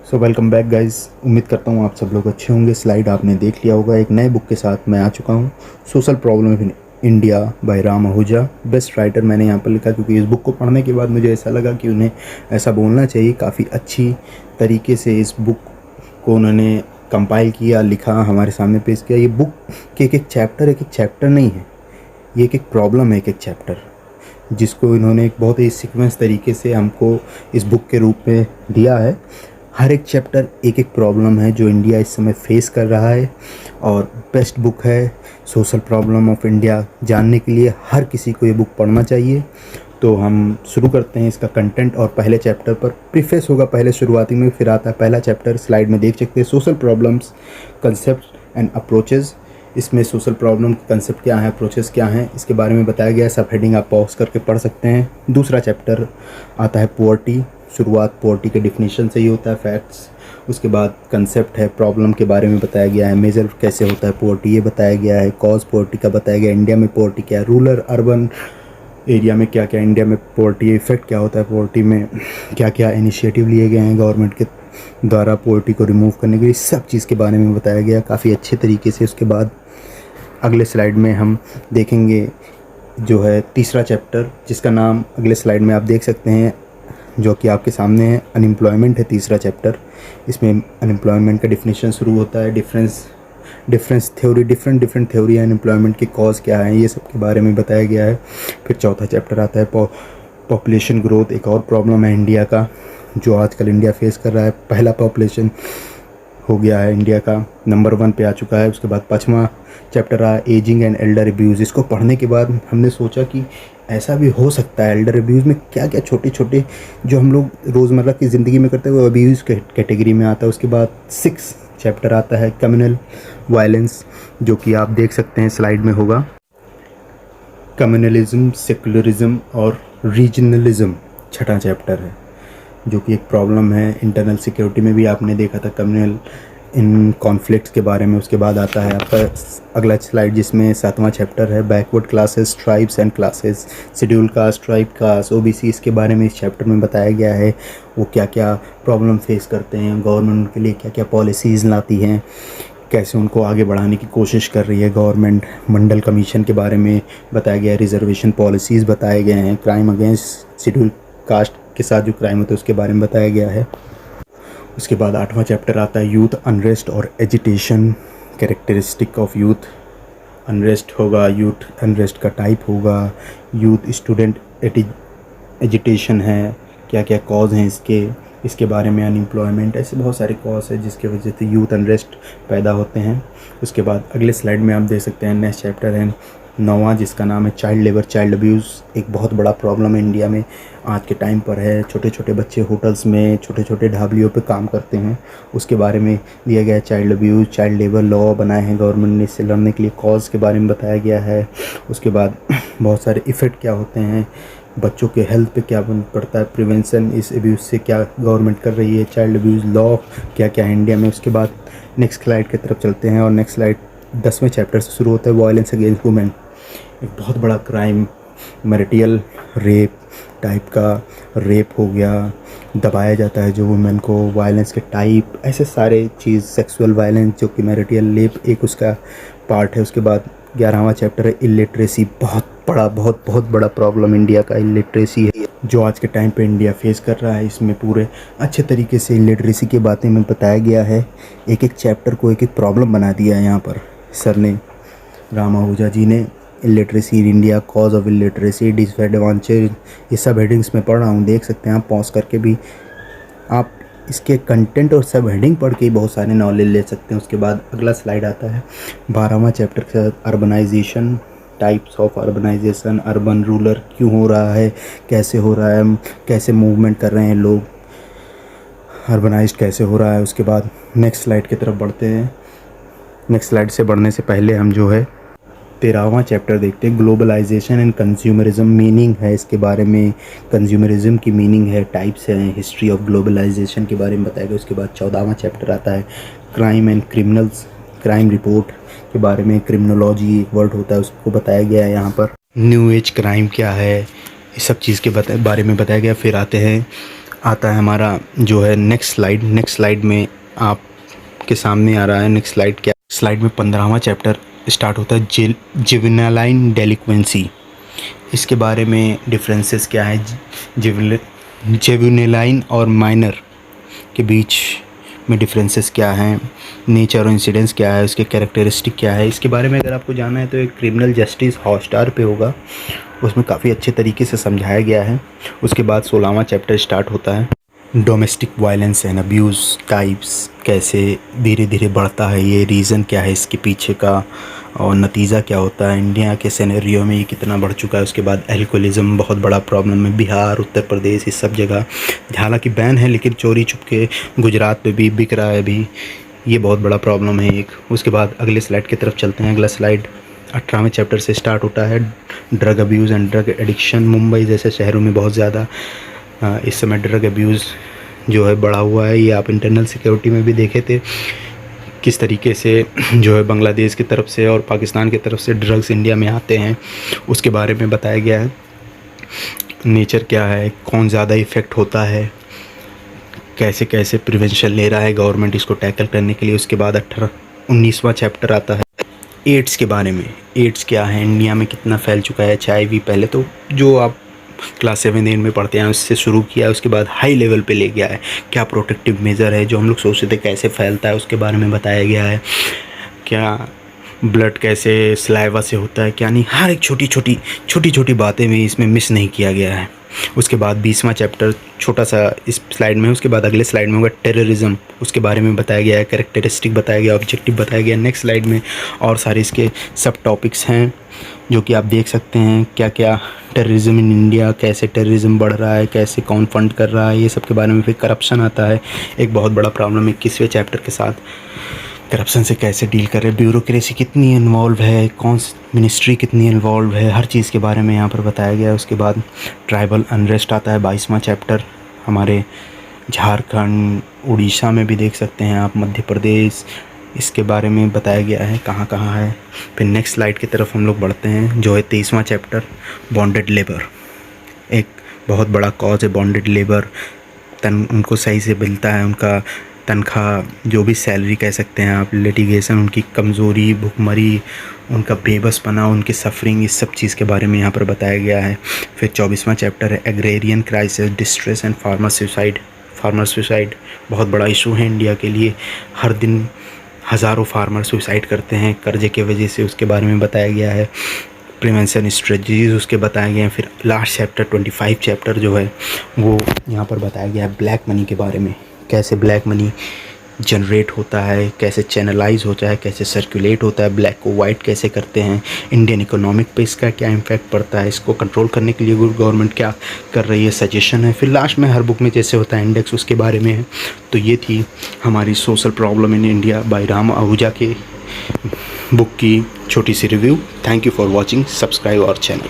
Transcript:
So welcome back guys. उम्मीद करता हूँ आप सब लोग अच्छे होंगे। स्लाइड आपने देख लिया होगा। एक नए बुक के साथ मैं आ चुका हूँ, social problem in India by Ram Ahuja. Best writer मैंने यहाँ पर लिखा क्योंकि इस बुक को पढ़ने के बाद मुझे ऐसा लगा कि उन्हें ऐसा बोलना चाहिए। काफ़ी अच्छी तरीके से इस बुक को उन्होंने कंपाइल किया, लिखा, हमारे सामने पेश किया। ये बुक के एक एक चैप्टर नहीं है, ये एक प्रॉब्लम है, एक चैप्टर, जिसको इन्होंने एक बहुत ही सीक्वेंस तरीके से हमको इस बुक के रूप में दिया है। हर एक चैप्टर एक प्रॉब्लम है जो इंडिया इस समय फेस कर रहा है, और बेस्ट बुक है सोशल प्रॉब्लम ऑफ इंडिया। जानने के लिए हर किसी को ये बुक पढ़ना चाहिए। तो हम शुरू करते हैं इसका कंटेंट। और पहले चैप्टर पर प्रीफेस होगा पहले शुरुआती में, फिर आता है पहला चैप्टर। स्लाइड में देख सकते हैं, social problems, concept and approaches. इसमें सोशल प्रॉब्लम के कंसेप्ट क्या है, अप्रोचेस क्या हैं, इसके बारे में बताया गया है। सब हेडिंग आप पॉज करके पढ़ सकते हैं। दूसरा चैप्टर आता है पोवर्टी। शुरुआत पोवर्टी के डिफिनीशन से ही होता है, फैक्ट्स। उसके बाद कंसेप्ट है, प्रॉब्लम के बारे में बताया गया है। मेजर कैसे होता है पोवर्टी, ये बताया गया है। कॉज पोवर्टी का बताया गया है। इंडिया में पोवर्टी क्या है, रूरल अर्बन एरिया में क्या क्या इंडिया में पोवर्टी, इफेक्ट क्या होता है पोवर्टी में, क्या क्या इनिशिएटिव लिए गए हैं गवर्नमेंट के द्वारा पोवर्टी को रिमूव करने के लिए, सब चीज़ के बारे में बताया गया काफ़ी अच्छे तरीके से। उसके बाद अगले स्लाइड में हम देखेंगे जो है तीसरा चैप्टर, जिसका नाम अगले स्लाइड में आप देख सकते हैं, जो कि आपके सामने है। अनएम्प्लॉयमेंट है तीसरा चैप्टर। इसमें अनएम्प्लॉयमेंट का डिफिनेशन शुरू होता है। डिफरेंस थ्योरी, डिफरेंट थ्योरी है अनएम्प्लॉयमेंट की, कॉज क्या है, ये सब के बारे में बताया गया है। फिर चौथा चैप्टर आता है पॉपुलेशन ग्रोथ। एक और प्रॉब्लम है इंडिया का जो आजकल इंडिया फेस कर रहा है। पहला पॉपुलेशन हो गया है इंडिया का, नंबर 1 पे आ चुका है। उसके बाद 5वां चैप्टर आया एजिंग एंड एल्डर अब्यूज़। इसको पढ़ने के बाद हमने सोचा कि ऐसा भी हो सकता है, एल्डर अब्यूज़ में क्या क्या छोटे छोटे जो हम लोग रोज़मर्रा की ज़िंदगी में करते हैं वो अब्यूज़ कैटेगरी में आता है। उसके बाद 6 चैप्टर आता है कम्युनल वायलेंस, जो कि आप देख सकते हैं स्लाइड में होगा। कम्युनलिज्म, सेकुलरिज्म और रीजनलिज्म छठा चैप्टर है, जो कि एक प्रॉब्लम है इंटरनल सिक्योरिटी में भी आपने देखा था, कम्युनल इन कॉन्फ्लिक्ट्स के बारे में। उसके बाद आता है आपका अगला स्लाइड, जिसमें 7वां चैप्टर है backward classes, tribes and classes, schedule caste, tribe caste, OBC. इसके बारे में इस चैप्टर में बताया गया है वो क्या क्या प्रॉब्लम फेस करते हैं, गवर्नमेंट उनके लिए क्या क्या पॉलिसीज़ लाती हैं, कैसे उनको आगे बढ़ाने की कोशिश कर रही है गवर्नमेंट। मंडल कमीशन के बारे में बताया गया है। रिजर्वेशन पॉलिसीज़ बताए गए हैं। क्राइम अगेंस्ट शेड्यूल कास्ट के साथ जो क्राइम होता है उसके बारे में बताया गया है। उसके बाद 8वां चैप्टर आता है यूथ अनरेस्ट और agitation, characteristic of youth unrest होगा, यूथ अनरेस्ट का टाइप होगा, यूथ स्टूडेंट एजिटेशन है, क्या क्या कॉज हैं इसके बारे में, अनएम्प्लॉयमेंट, ऐसे बहुत सारे कॉज है जिसके वजह से यूथ अनरेस्ट पैदा होते हैं। उसके बाद अगले स्लाइड में आप देख सकते हैं नेक्स्ट चैप्टर है 9वां, जिसका नाम है चाइल्ड लेबर, चाइल्ड अब्यूज़। एक बहुत बड़ा प्रॉब्लम इंडिया में आज के टाइम पर है। छोटे छोटे बच्चे होटल्स में, छोटे छोटे ढाबलियों पे काम करते हैं, उसके बारे में दिया गया है। Child abuse, child labour law बनाए हैं गवर्नमेंट ने, इससे लड़ने के लिए कॉज के बारे में बताया गया है। उसके बाद बहुत सारे इफ़ेक्ट क्या होते हैं, बच्चों के हेल्थ पे क्या पड़ता है, प्रिवेंशन इस अब्यूज़ से क्या गवर्नमेंट कर रही है, चाइल्ड अब्यूज़ लॉ क्या क्या है इंडिया में। उसके बाद नेक्स्ट स्लाइड की तरफ चलते हैं, और नेक्स्ट स्लाइड 10वें चैप्टर से शुरू होता है वायलेंस अगेंस्ट वुमेन। एक बहुत बड़ा क्राइम, मैरिटल रेप टाइप का रेप हो गया, दबाया जाता है जो वुमेन को, वायलेंस के टाइप, ऐसे सारे चीज़, सेक्सुअल वायलेंस जो कि मैरिटल रेप एक उसका पार्ट है। उसके बाद 11वां चैप्टर है इलिटरेसी। बहुत बड़ा प्रॉब्लम इंडिया का इलिटरेसी है, जो आज के टाइम पे इंडिया फेस कर रहा है। इसमें पूरे अच्छे तरीके से इलिटरेसी की बातें में बताया गया है। एक चैप्टर को एक प्रॉब्लम बना दिया है यहाँ पर सर ने, राम आहूजा जी ने। Illiteracy in India, cause of illiteracy, disadvantage, ये सब हेडिंग्स में पढ़ रहा हूँ, देख सकते हैं आप पॉज करके भी। आप इसके कंटेंट और सब हेडिंग पढ़ के बहुत सारे नॉलेज ले सकते हैं। उसके बाद अगला स्लाइड आता है 12वां चैप्टर के साथ urbanization, types of urbanization, urban rural क्यों हो रहा है, कैसे हो रहा है, कैसे मूवमेंट कर रहे हैं लोग, अर्बनाइज्ड कैसे हो रहा है। उसके बाद नेक्स्ट स्लाइड की तरफ बढ़ते हैं। नेक्स्ट स्लाइड से बढ़ने से पहले हम जो है 13वां चैप्टर देखते हैं, ग्लोबलाइजेशन एंड कंज्यूमरिज्म। मीनिंग है इसके बारे में, कंज्यूमरिज्म की मीनिंग है, टाइप्स हैं, हिस्ट्री ऑफ ग्लोबलाइजेशन के बारे में बताया गया। उसके बाद 14वां चैप्टर आता है crime and criminals, crime report के बारे में, क्रिमिनोलॉजी एक वर्ड होता है उसको बताया गया है यहाँ पर। न्यू एज क्राइम क्या है, इस सब चीज़ के बारे में बताया गया। फिर आते हैं आता है हमारा जो है नेक्स्ट स्लाइड में आपके सामने आ रहा है नेक्स्ट स्लाइड। क्या स्लाइड में 15वां चैप्टर स्टार्ट होता है, जुवेनाइल डेलिक्वेंसी। इसके बारे में डिफरेंसेस क्या है जुवेनाइल और माइनर के बीच में डिफरेंसेस क्या हैं, नेचर और इंसिडेंस क्या है, उसके कैरेक्टरिस्टिक क्या है, इसके बारे में अगर आपको जानना है तो एक क्रिमिनल जस्टिस हॉटस्टार पे होगा, उसमें काफ़ी अच्छे तरीके से समझाया गया है। उसके बाद 16वां चैप्टर स्टार्ट होता है, domestic violence and abuse types, कैसे धीरे धीरे बढ़ता है, ये रीज़न क्या है इसके पीछे का और नतीजा क्या होता है, इंडिया के सिनेरियो में ये कितना बढ़ चुका है। उसके बाद एल्कोहलिज्म बहुत बड़ा प्रॉब्लम है, बिहार उत्तर प्रदेश इस सब जगह हालांकि बैन है लेकिन चोरी छुपके गुजरात में भी बिक रहा है अभी, ये बहुत बड़ा प्रॉब्लम है एक। उसके बाद अगले स्लाइड की तरफ चलते हैं। अगला स्लाइड 18वें चैप्टर से स्टार्ट होता है, drug abuse and drug addiction. Mumbai जैसे शहरों में बहुत ज़्यादा इस समय ड्रग अब्यूज़ जो है बढ़ा हुआ है। ये आप इंटरनल सिक्योरिटी में भी देखे थे किस तरीके से जो है बांग्लादेश की तरफ से और पाकिस्तान की तरफ से ड्रग्स इंडिया में आते हैं, उसके बारे में बताया गया है। नेचर क्या है, कौन ज़्यादा इफ़ेक्ट होता है, कैसे कैसे प्रिवेंशन ले रहा है गवर्नमेंट इसको टैकल करने के लिए। उसके बाद 19वां चैप्टर आता है एड्स के बारे में। एड्स क्या है, इंडिया में कितना फैल चुका है, HIV पहले तो जो आप क्लास 7 में पढ़ते हैं उससे शुरू किया है, उसके बाद हाई लेवल पे ले गया है। क्या प्रोटेक्टिव मेजर है जो हम लोग सोचते थे कैसे फैलता है उसके बारे में बताया गया है। क्या ब्लड कैसे स्लाइवा से होता है क्या नहीं, हर एक छोटी छोटी बातें भी इसमें मिस नहीं किया गया है। उसके बाद 20वां चैप्टर छोटा सा इस स्लाइड में, उसके बाद अगले स्लाइड में होगा टेररिज्म, उसके बारे में बताया गया है, कैरेक्टरिस्टिक बताया गया, ऑब्जेक्टिव बताया गया। नेक्स्ट स्लाइड में और सारे इसके सब टॉपिक्स हैं जो कि आप देख सकते हैं, क्या क्या टेररिज्म इन इंडिया, कैसे टेररिज्म बढ़ रहा है, कैसे कौन फंड कर रहा है, ये सब के बारे में। फिर करप्शन आता है, एक बहुत बड़ा प्रॉब्लम 21वें चैप्टर के साथ, करप्शन से कैसे डील कर रहे हैं, ब्यूरोक्रेसी कितनी इन्वॉल्व है, कौन सी मिनिस्ट्री कितनी इन्वॉल्व है, हर चीज़ के बारे में यहाँ पर बताया गया है। उसके बाद ट्राइबल अनरेस्ट आता है 22वां चैप्टर, हमारे झारखंड उड़ीसा में भी देख सकते हैं आप, मध्य प्रदेश, इसके बारे में बताया गया है कहाँ कहाँ है। फिर नेक्स्ट स्लाइड की तरफ हम लोग बढ़ते हैं जो है 23वां चैप्टर, बॉन्डेड लेबर। एक बहुत बड़ा कॉज है बॉन्डेड लेबर, उनको सही से मिलता है उनका तनख्वाह, जो भी सैलरी कह सकते हैं आप, लिटिगेशन, उनकी कमज़ोरी, भुखमरी, उनका बेबसपना, उनकी सफरिंग, इस सब चीज़ के बारे में यहाँ पर बताया गया है। फिर 24वां चैप्टर है agrarian crisis, distress and farmer suicide. Farmer suicide बहुत बड़ा इशू है इंडिया के लिए, हर दिन हज़ारों फार्मर सुसाइड करते हैं कर्जे की वजह से, उसके बारे में बताया गया है। प्रिवेंशन स्ट्रेटजीज़ उसके बताए गए हैं। फिर लास्ट चैप्टर 25 चैप्टर जो है वो यहाँ पर बताया गया है ब्लैक मनी के बारे में, कैसे ब्लैक मनी जनरेट होता है, कैसे चैनलाइज होता है, कैसे सर्कुलेट होता है, ब्लैक को वाइट कैसे करते हैं, इंडियन इकोनॉमिक पे इसका क्या इम्पैक्ट पड़ता है, इसको कंट्रोल करने के लिए गवर्नमेंट क्या कर रही है, सजेशन है। फिर लास्ट में हर बुक में जैसे होता है इंडेक्स, उसके बारे में है। तो ये थी हमारी social problem in India by Ram Ahuja के बुक की छोटी सी review. Thank you for watching, subscribe our channel.